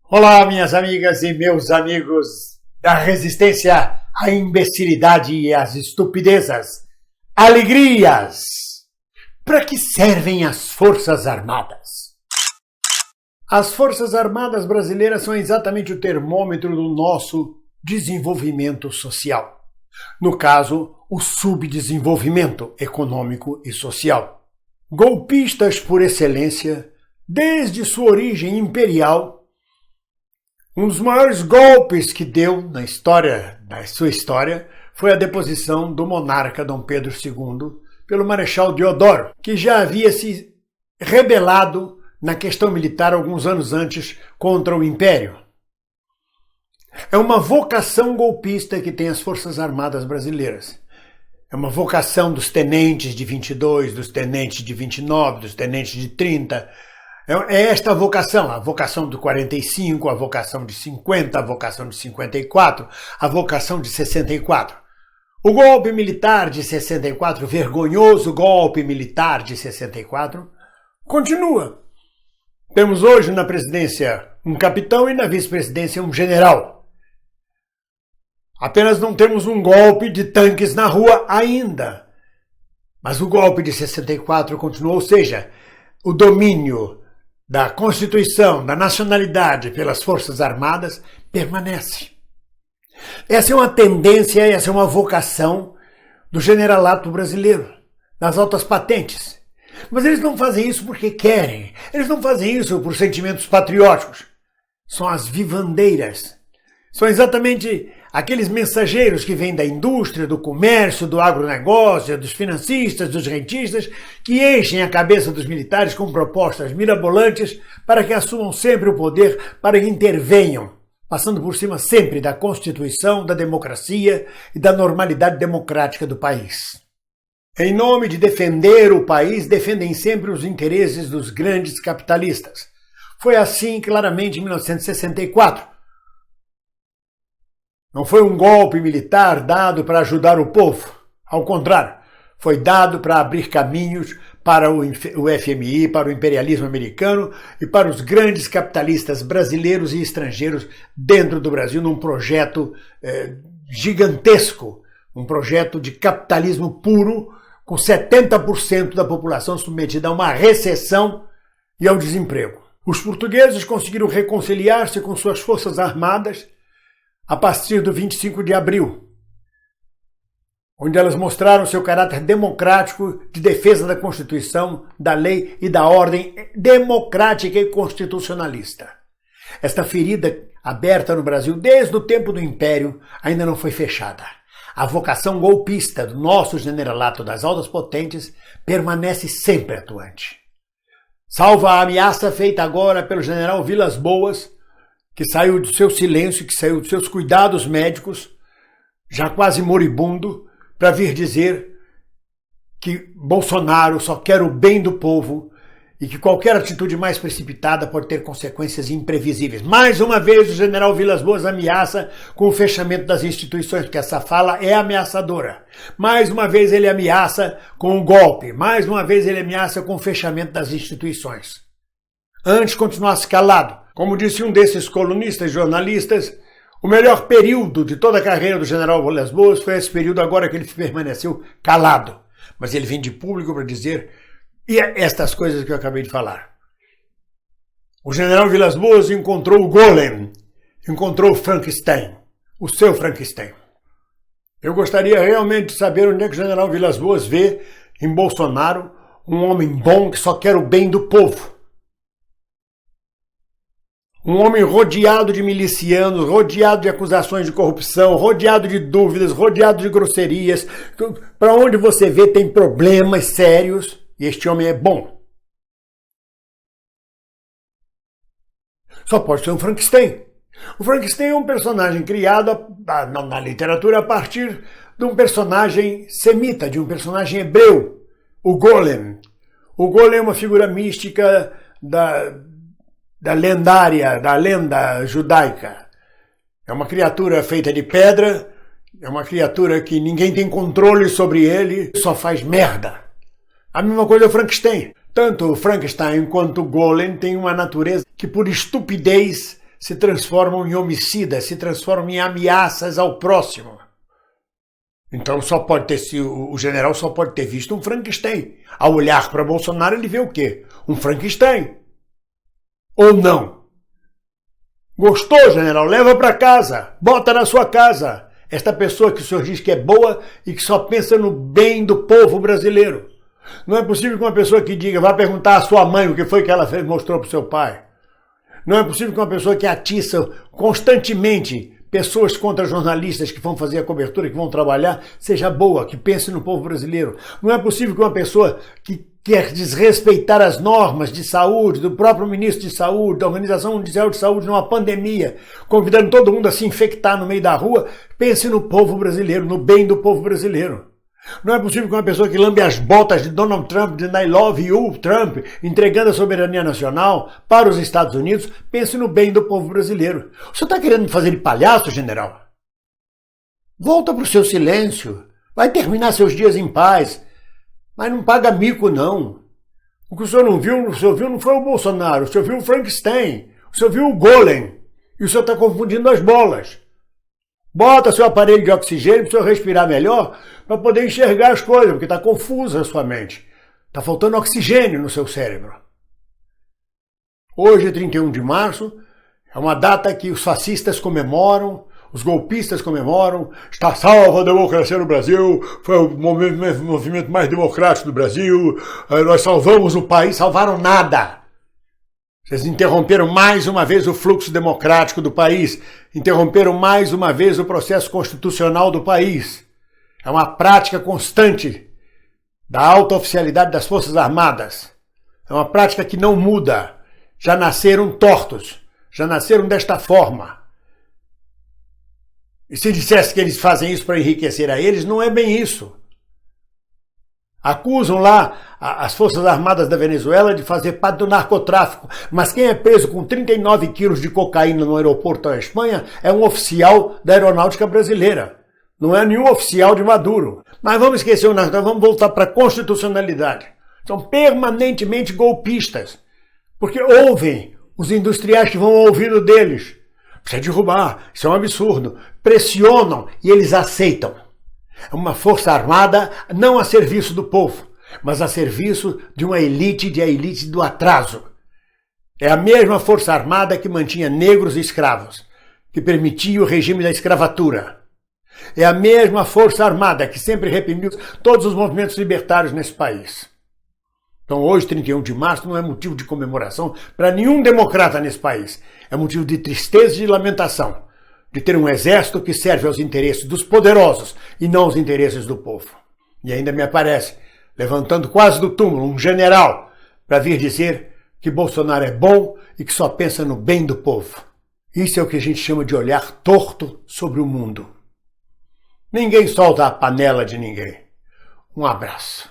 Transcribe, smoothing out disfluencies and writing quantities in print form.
Olá, minhas amigas e meus amigos da resistência à imbecilidade e às estupidezas. Alegrias! Para que servem as Forças Armadas? As Forças Armadas brasileiras são exatamente o termômetro do nosso desenvolvimento social. No caso, o subdesenvolvimento econômico e social. Golpistas por excelência, desde sua origem imperial, um dos maiores golpes que deu na sua história, foi a deposição do monarca Dom Pedro II pelo Marechal Deodoro, que já havia se rebelado na questão militar alguns anos antes contra o Império. É uma vocação golpista que tem as Forças Armadas brasileiras. É uma vocação dos tenentes de 22, dos tenentes de 29, dos tenentes de 30. É esta a vocação do 45, a vocação de 50, a vocação de 54, a vocação de 64. O golpe militar de 64, o vergonhoso golpe militar de 64, continua. Temos hoje na presidência um capitão e na vice-presidência um general. Apenas não temos um golpe de tanques na rua ainda. Mas o golpe de 64 continuou, ou seja, o domínio da Constituição, da nacionalidade pelas Forças Armadas permanece. Essa é uma tendência, essa é uma vocação do generalato brasileiro, das altas patentes. Mas eles não fazem isso porque querem, eles não fazem isso por sentimentos patrióticos. São as vivandeiras. São exatamente aqueles mensageiros que vêm da indústria, do comércio, do agronegócio, dos financistas, dos rentistas, que enchem a cabeça dos militares com propostas mirabolantes para que assumam sempre o poder, para que intervenham, passando por cima sempre da Constituição, da democracia e da normalidade democrática do país. Em nome de defender o país, defendem sempre os interesses dos grandes capitalistas. Foi assim claramente em 1964. Não foi um golpe militar dado para ajudar o povo. Ao contrário, foi dado para abrir caminhos para o FMI, para o imperialismo americano e para os grandes capitalistas brasileiros e estrangeiros dentro do Brasil, num projeto gigantesco, um projeto de capitalismo puro, com 70% da população submetida a uma recessão e ao desemprego. Os portugueses conseguiram reconciliar-se com suas forças armadas a partir do 25 de abril, onde elas mostraram seu caráter democrático de defesa da Constituição, da lei e da ordem democrática e constitucionalista. Esta ferida aberta no Brasil desde o tempo do Império ainda não foi fechada. A vocação golpista do nosso generalato das altas potentes permanece sempre atuante. Salvo a ameaça feita agora pelo general Vilas Boas, que saiu do seu silêncio, que saiu dos seus cuidados médicos, já quase moribundo, para vir dizer que Bolsonaro só quer o bem do povo e que qualquer atitude mais precipitada pode ter consequências imprevisíveis. Mais uma vez o general Vilas Boas ameaça com o fechamento das instituições, porque essa fala é ameaçadora. Mais uma vez ele ameaça com o golpe, mais uma vez ele ameaça com o fechamento das instituições. Antes continuasse calado. Como disse um desses colunistas jornalistas, o melhor período de toda a carreira do general Vilas Boas foi esse período agora que ele permaneceu calado. Mas ele vem de público para dizer estas coisas que eu acabei de falar. O general Vilas Boas encontrou o Golem, encontrou o Frankenstein, o seu Frankenstein. Eu gostaria realmente de saber onde é que o general Vilas Boas vê em Bolsonaro um homem bom que só quer o bem do povo. Um homem rodeado de milicianos, rodeado de acusações de corrupção, rodeado de dúvidas, rodeado de grosserias. Para onde você vê tem problemas sérios e este homem é bom. Só pode ser um Frankenstein. O Frankenstein é um personagem criado na literatura a partir de um personagem semita, de um personagem hebreu, o Golem. O Golem é uma figura mística da lenda judaica. É uma criatura feita de pedra, é uma criatura que ninguém tem controle sobre ele, só faz merda. A mesma coisa é o Frankenstein. Tanto o Frankenstein quanto o Golem têm uma natureza que por estupidez se transformam em homicidas, se transformam em ameaças ao próximo. Então o general só pode ter visto um Frankenstein. Ao olhar para Bolsonaro, ele vê o quê? Um Frankenstein. Ou não? Gostou, general? Leva para casa. Bota na sua casa. Esta pessoa que o senhor diz que é boa e que só pensa no bem do povo brasileiro. Não é possível que uma pessoa que diga, vá perguntar à sua mãe o que foi que ela mostrou para o seu pai. Não é possível que uma pessoa que atiça constantemente pessoas contra jornalistas que vão fazer a cobertura, que vão trabalhar, seja boa, que pense no povo brasileiro. Não é possível que uma pessoa que quer desrespeitar as normas de saúde, do próprio ministro de saúde, da Organização Mundial de Saúde, numa pandemia, convidando todo mundo a se infectar no meio da rua, pense no povo brasileiro, no bem do povo brasileiro. Não é possível que uma pessoa que lambe as botas de Donald Trump, de I love you, Trump, entregando a soberania nacional para os Estados Unidos, pense no bem do povo brasileiro. O senhor está querendo me fazer de palhaço, general? Volta para o seu silêncio. Vai terminar seus dias em paz. Mas não paga mico, não. O que o senhor viu não foi o Bolsonaro, o senhor viu o Frankenstein, o senhor viu o Golem. E o senhor está confundindo as bolas. Bota seu aparelho de oxigênio para o senhor respirar melhor, para poder enxergar as coisas, porque está confusa a sua mente. Está faltando oxigênio no seu cérebro. Hoje, 31 de março, é uma data que os fascistas comemoram, os golpistas comemoram, está salva a democracia no Brasil, foi o movimento mais democrático do Brasil, nós salvamos o país, salvaram nada. Vocês interromperam mais uma vez o fluxo democrático do país, interromperam mais uma vez o processo constitucional do país. É uma prática constante da alta oficialidade das Forças Armadas. É uma prática que não muda. Já nasceram tortos, já nasceram desta forma. E se dissesse que eles fazem isso para enriquecer a eles, não é bem isso. Acusam lá as Forças Armadas da Venezuela de fazer parte do narcotráfico. Mas quem é preso com 39 quilos de cocaína no aeroporto da Espanha é um oficial da aeronáutica brasileira. Não é nenhum oficial de Maduro. Mas vamos esquecer o narcotráfico, vamos voltar para a constitucionalidade. São permanentemente golpistas. Porque ouvem os industriais que vão ao ouvido deles. Precisa derrubar, isso é um absurdo. Pressionam e eles aceitam. É uma força armada não a serviço do povo, mas a serviço de uma elite, a elite do atraso. É a mesma força armada que mantinha negros e escravos, que permitia o regime da escravatura. É a mesma força armada que sempre reprimiu todos os movimentos libertários nesse país. Então hoje, 31 de março, não é motivo de comemoração para nenhum democrata nesse país. É motivo de tristeza e de lamentação. De ter um exército que serve aos interesses dos poderosos e não aos interesses do povo. E ainda me aparece, levantando quase do túmulo, um general para vir dizer que Bolsonaro é bom e que só pensa no bem do povo. Isso é o que a gente chama de olhar torto sobre o mundo. Ninguém solta a panela de ninguém. Um abraço.